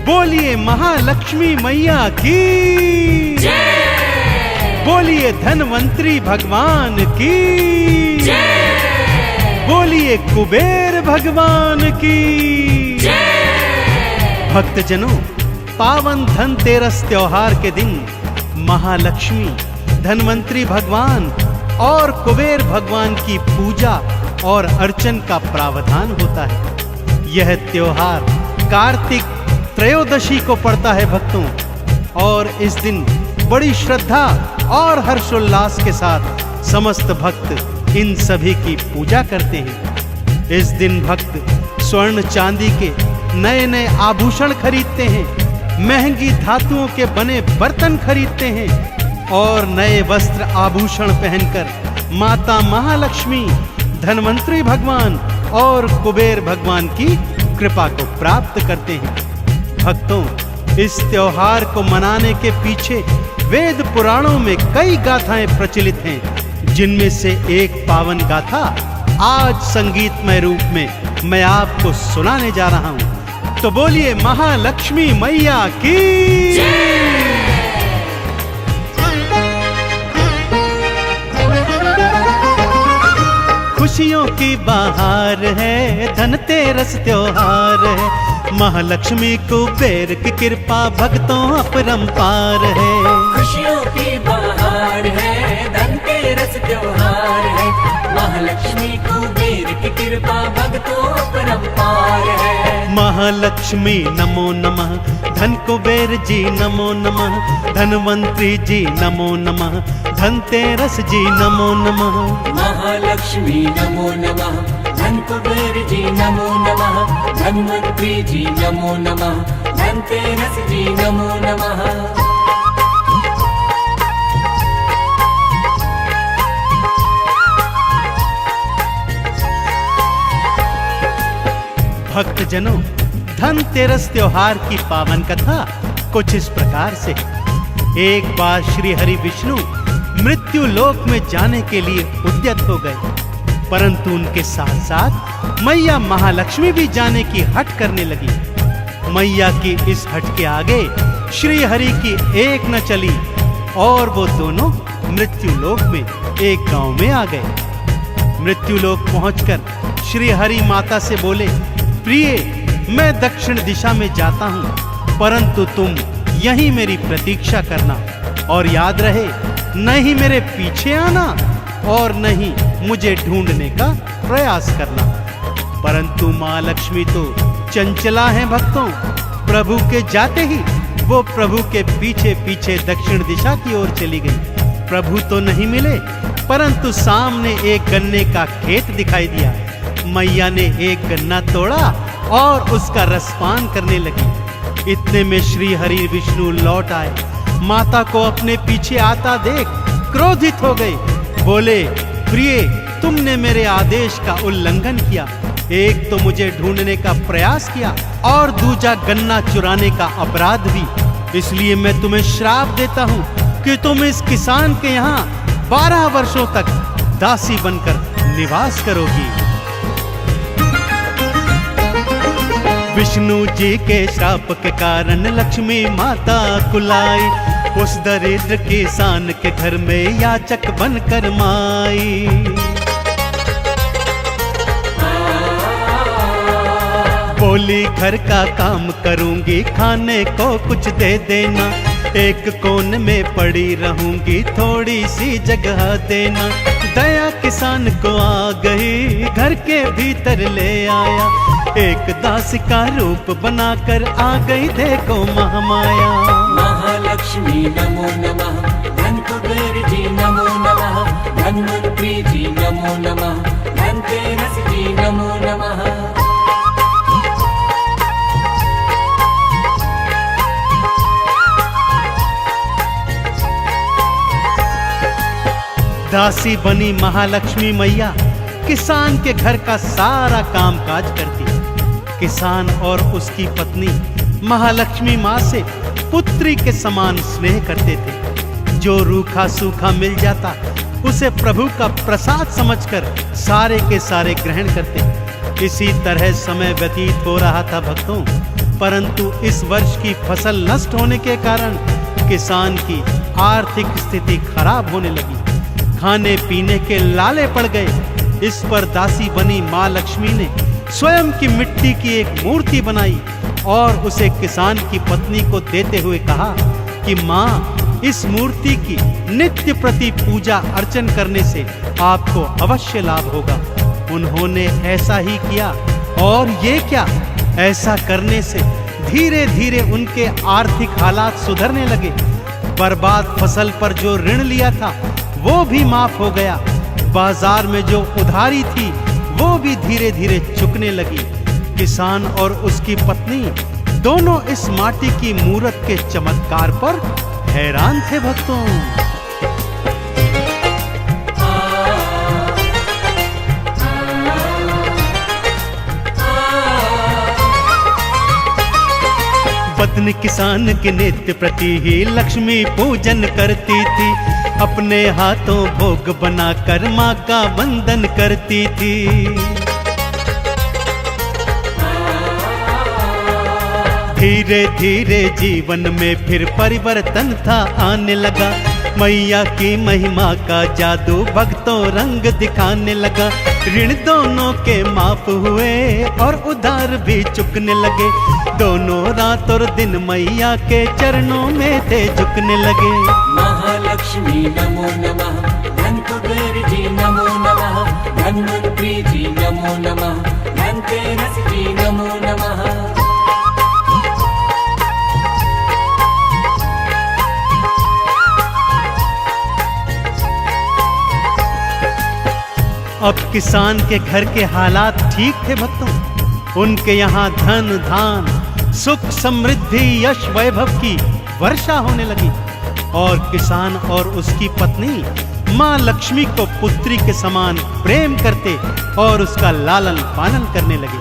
बोलिए महालक्ष्मी मैया की जय। बोलिए धनवंतरी भगवान की जय। बोलिए कुबेर भगवान की जय। भक्तजनों, पावन धनतेरस त्योहार के दिन महालक्ष्मी, धनवंतरी भगवान और कुबेर भगवान की पूजा और अर्चन का प्रावधान होता है। यह त्योहार कार्तिक त्रयोदशी को पड़ता है भक्तों, और इस दिन बड़ी श्रद्धा और हर्षोल्लास के साथ समस्त भक्त इन सभी की पूजा करते हैं। इस दिन भक्त स्वर्ण चांदी के नए नए आभूषण खरीदते हैं, महंगी धातुओं के बने बर्तन खरीदते हैं और नए वस्त्र आभूषण पहनकर माता महालक्ष्मी, धनवंतरी भगवान और कुबेर भगवान की कृपा को प्राप्त करते हैं। भक्तों, इस त्योहार को मनाने के पीछे वेद पुराणों में कई गाथाएं प्रचलित हैं, जिनमें से एक पावन गाथा आज संगीतमय रूप में मैं आपको सुनाने जा रहा हूं। तो बोलिए महालक्ष्मी मैया की खुशियों की बहार है, धनतेरस त्योहार है, महालक्ष्मी कुबेर की कृपा भक्तों अपरंपार है। खुशियों की बहार है, धनतेरस त्योहार है, महालक्ष्मी कुबेर की कृपा भक्तों अपरंपार है। महालक्ष्मी नमो नमः, धन कुबेर जी नमो नमः, धनवंतरी जी नमो नमः, धनतेरस जी नमो नमः। महालक्ष्मी नमो नमः, धन कुबेर जी नमो नमः, धनवंतरी जी नमो नमः, धनतेरस जी नमो नमः। भक्तजनों, धनतेरस त्योहार की पावन कथा कुछ इस प्रकार से। एक बार श्री हरि विष्णु मृत्यु लोक में जाने के लिए उद्यत हो गए, परंतु उनके साथ साथ मैया महालक्ष्मी भी जाने की हट करने लगी। मैया की इस हट के आगे श्री हरि की एक न चली और वो दोनों मृत्यु लोक में एक गांव में आ गए। मृत्यु लोक पहुंचकर श्री हरि माता से बोले, प्रिय, मैं दक्षिण दिशा में जाता हूं, परंतु तुम यहीं मेरी प्रतीक्षा करना, और याद रहे, न ही मेरे पीछे आना और न ही मुझे ढूंढने का प्रयास करना। परंतु मां लक्ष्मी तो चंचला हैं भक्तों। प्रभु के जाते ही वो प्रभु के पीछे पीछे दक्षिण दिशा की ओर चली गई। प्रभु तो नहीं मिले, परंतु सामने एक गन्ने का खेत दिखाई दिया। मैया ने एक गन्ना तोड़ा और उसका रसपान करने लगी। इतने में श्री हरि विष्णु लौट आए। माता को अपने पीछे आता देख क्रोधित हो गए। बोले, प्रिय, तुमने मेरे आदेश का उल्लंघन किया। एक तो मुझे ढूंढने का प्रयास किया और दूजा गन्ना चुराने का अपराध भी। इसलिए मैं तुम्हें श्राप देता हूँ कि तुम इस किसान के यहाँ 12 वर्षों तक दासी बनकर निवास करोगी। विष्णु जी के श्राप के कारण लक्ष्मी माता कुलाई, उस दरिद्र किसान के घर में याचक बनकर माई। बोली, घर का काम करूंगी, खाने को कुछ दे देना, एक कोन में पड़ी रहूंगी, थोड़ी सी जगह देना। दया किसान को आ गई, घर के भीतर ले आया, एक दासी का रूप बनाकर आ गई देखो महामाया। महालक्ष्मी नमो नमः, धन कुबेर जी नमो नमः, धनवंतरी जी नमो नमः, धनतेरस जी नमो नमः। दासी बनी महालक्ष्मी मैया किसान के घर का सारा काम काज करती। किसान और उसकी पत्नी महालक्ष्मी माँ से पुत्री के समान स्नेह करते थे। जो रूखा सूखा मिल जाता उसे प्रभु का प्रसाद समझकर सारे के सारे ग्रहण करते। इसी तरह समय व्यतीत हो रहा था भक्तों, परंतु इस वर्ष की फसल नष्ट होने के कारण किसान की आर्थिक स्थिति खराब होने लगी। खाने पीने के लाले पड़ गए। इस पर दासी बनी माँ लक्ष्मी ने स्वयं की मिट्टी की एक मूर्ति बनाई और उसे किसान की पत्नी को देते हुए कहा कि माँ, इस मूर्ति की नित्य प्रति पूजा अर्चन करने से आपको अवश्य लाभ होगा। उन्होंने ऐसा ही किया और ये क्या, ऐसा करने से धीरे धीरे उनके आर्थिक हालात सुधरने लगे। बर्बाद फसल पर जो ऋण लिया था वो भी माफ हो गया। बाजार में जो उधारी थी वो भी धीरे धीरे चुकने लगी। किसान और उसकी पत्नी दोनों इस माटी की मूरत के चमत्कार पर हैरान थे भक्तों। पत्नी किसान के नित्य प्रति ही लक्ष्मी पूजन करती थी। अपने हाथों भोग बनाकर माँ का वंदन करती थी। धीरे धीरे जीवन में फिर परिवर्तन था आने लगा। मैया की महिमा का जादू भक्तों रंग दिखाने लगा। ऋण दोनों के माफ हुए और उधार भी चुकने लगे। दोनों रात और दिन मैया के चरणों में थे झुकने लगे। महालक्ष्मी नमो नमः, धन कुबेर जी नमो नमः, धन्वंतरी जी नमो नमः, धनतेरस जी नमो नमः। अब किसान के घर के हालात ठीक थे भक्तों। उनके यहाँ धन धान सुख समृद्धि यश वैभव की वर्षा होने लगी और किसान और उसकी पत्नी माँ लक्ष्मी को पुत्री के समान प्रेम करते और उसका लालन पालन करने लगे।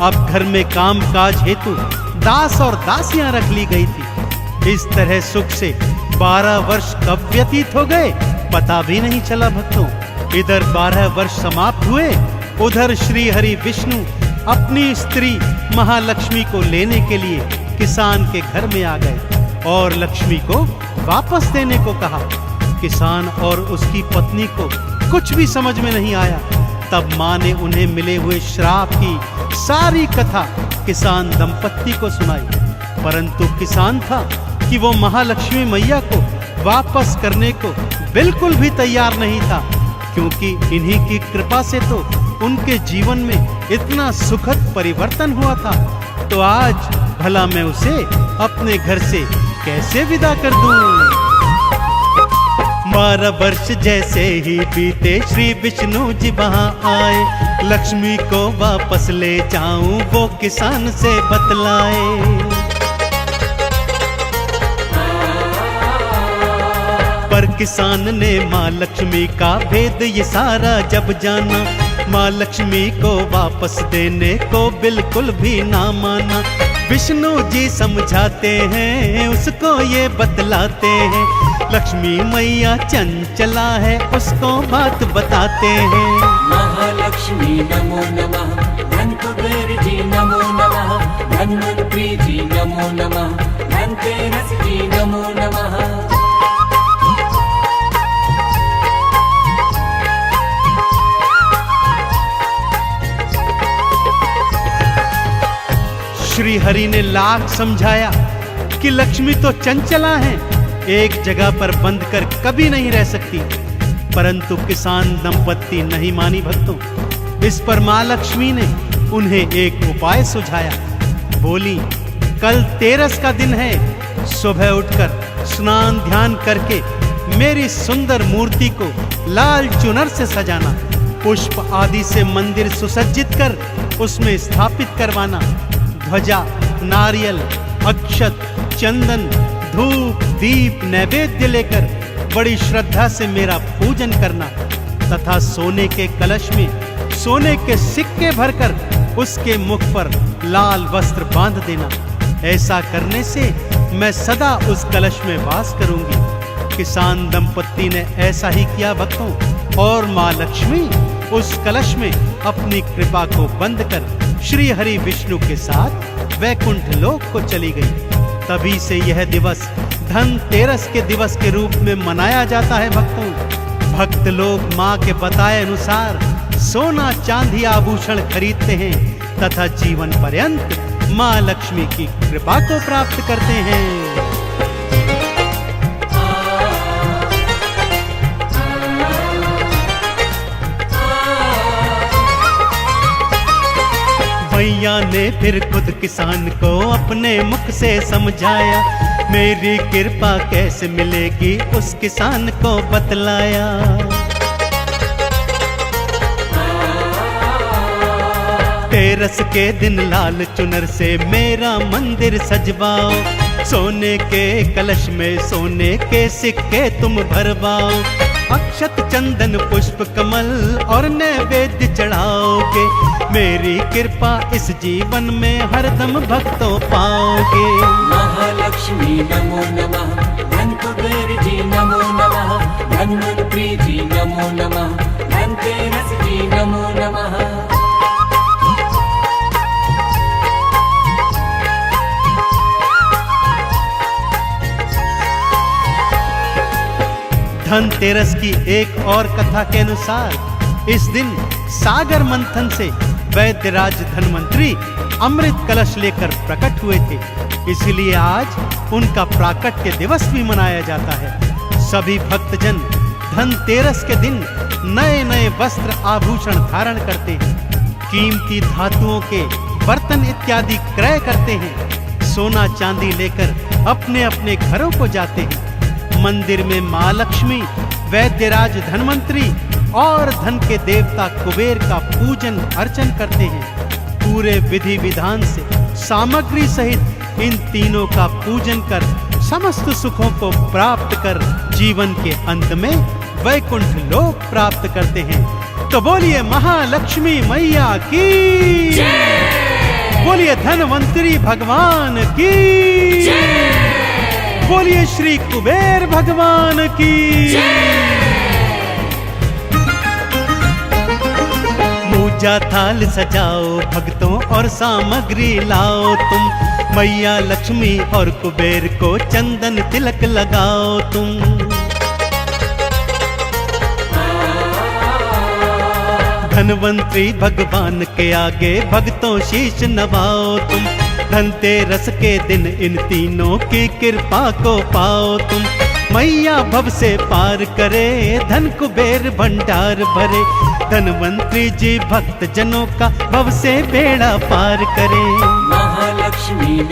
अब घर में काम काज हेतु दास और दासियां रख ली गई थी। इस तरह सुख से 12 वर्ष कब व्यतीत हो गए पता भी नहीं चला भक्तों। इधर 12 वर्ष समाप्त हुए, उधर श्री हरि विष्णु अपनी स्त्री महालक्ष्मी को लेने के लिए किसान के घर में आ गए और लक्ष्मी को वापस देने को कहा। किसान और उसकी पत्नी को कुछ भी समझ में नहीं आया। तब माँ ने उन्हें मिले हुए श्राप की सारी कथा किसान दंपत्ति को सुनाई। परंतु किसान था कि वो महालक्ष्मी मैया को वापस करने को बिल्कुल भी तैयार नहीं था, क्योंकि इन्हीं की कृपा से तो उनके जीवन में इतना सुखद परिवर्तन हुआ था। तो आज भला मैं उसे अपने घर से कैसे विदा कर दूं? 12 वर्ष जैसे ही बीते श्री विष्णु जी वहां आए। लक्ष्मी को वापस ले जाऊं वो किसान से बतलाए। पर किसान ने माँ लक्ष्मी का भेद ये सारा जब जाना, माँ लक्ष्मी को वापस देने को बिल्कुल भी ना माना। विष्णु जी समझाते हैं, उसको ये बतलाते हैं, लक्ष्मी मैया चंचला है, उसको बात बताते हैं। महालक्ष्मी नमो नमः, धन कुबेर जी नमो नमः, धन्वंतरी जी नमो नमः, धनतेरस जी नमो नमः। श्री हरि ने लाख समझाया कि लक्ष्मी तो चंचला है, एक जगह पर बंद कर कभी नहीं रह सकती, परंतु किसान दंपत्ति नहीं मानी भक्तों। इस पर माँ लक्ष्मी ने उन्हें एक उपाय सुझाया। बोली, कल तेरस का दिन है, सुबह उठकर स्नान ध्यान करके मेरी सुंदर मूर्ति को लाल चुनर से सजाना, पुष्प आदि से मंदिर सुसज्जित कर उसमें स्थापित करवाना, ध्वजा, नारियल, अक्षत, चंदन, धूप, दीप, नैवेद्य लेकर बड़ी श्रद्धा से मेरा पूजन करना तथा सोने के कलश में सोने के सिक्के भरकर उसके मुख पर लाल वस्त्र बांध देना। ऐसा करने से मैं सदा उस कलश में वास करूंगी। किसान दंपत्ति ने ऐसा ही किया भक्तों, और माँ लक्ष्मी उस कलश में अपनी कृपा को बंद कर श्री हरि विष्णु के साथ वैकुंठ लोक को चली गई। तभी से यह दिवस धनतेरस के दिवस के रूप में मनाया जाता है भक्तों। भक्त लोग माँ के बताए अनुसार सोना चांदी आभूषण खरीदते हैं तथा जीवन पर्यंत माँ लक्ष्मी की कृपा को प्राप्त करते हैं। मैया ने फिर खुद किसान को अपने मुख से समझाया, मेरी कृपा कैसे मिलेगी उस किसान को बतलाया। तेरस के दिन लाल चुनर से मेरा मंदिर सजवाओ, सोने के कलश में सोने के सिक्के तुम भरवाओ। अक्षत चंदन पुष्प कमल और नैवेद्य चढ़ाओगे, मेरी कृपा इस जीवन में हरदम भक्तों पाओगे। महालक्ष्मी नमो नमः, धन कुबेर जी नमो नमः, धन्वंतरि जी नमो नमः, धनतेरस जी नमो नमः। धनतेरस की एक और कथा के अनुसार इस दिन सागर मंथन से वैद्यराज धन्वंतरि अमृत कलश लेकर प्रकट हुए थे, इसलिए आज उनका प्राकट्य दिवस भी मनाया जाता है। सभी भक्तजन धनतेरस के दिन नए नए वस्त्र आभूषण धारण करते हैं, कीमती धातुओं के बर्तन इत्यादि क्रय करते हैं, सोना चांदी लेकर अपने अपने घरों को जाते हैं। मंदिर में माँ लक्ष्मी, वैद्यराज धन्वंतरि और धन के देवता कुबेर का पूजन अर्चन करते हैं। पूरे विधि विधान से सामग्री सहित इन तीनों का पूजन कर समस्त सुखों को प्राप्त कर जीवन के अंत में वैकुंठ लोक प्राप्त करते हैं। तो बोलिए महालक्ष्मी मैया की जय, बोलिए धन्वंतरि भगवान की जय, बोलिए श्री कुबेर भगवान की जय। पूजा थाल सजाओ भक्तों और सामग्री लाओ तुम, मैया लक्ष्मी और कुबेर को चंदन तिलक लगाओ तुम। धन्वंतरि भगवान के आगे भक्तों शीश नवाओ तुम, धनतेरस के दिन इन तीनों की कृपा को पाओ तुम। मैया भव से पार करे, धन कुबेर भंडार भरे, धन्वंतरि जी भक्त जनों का भव से बेड़ा पार करे। महालक्ष्मी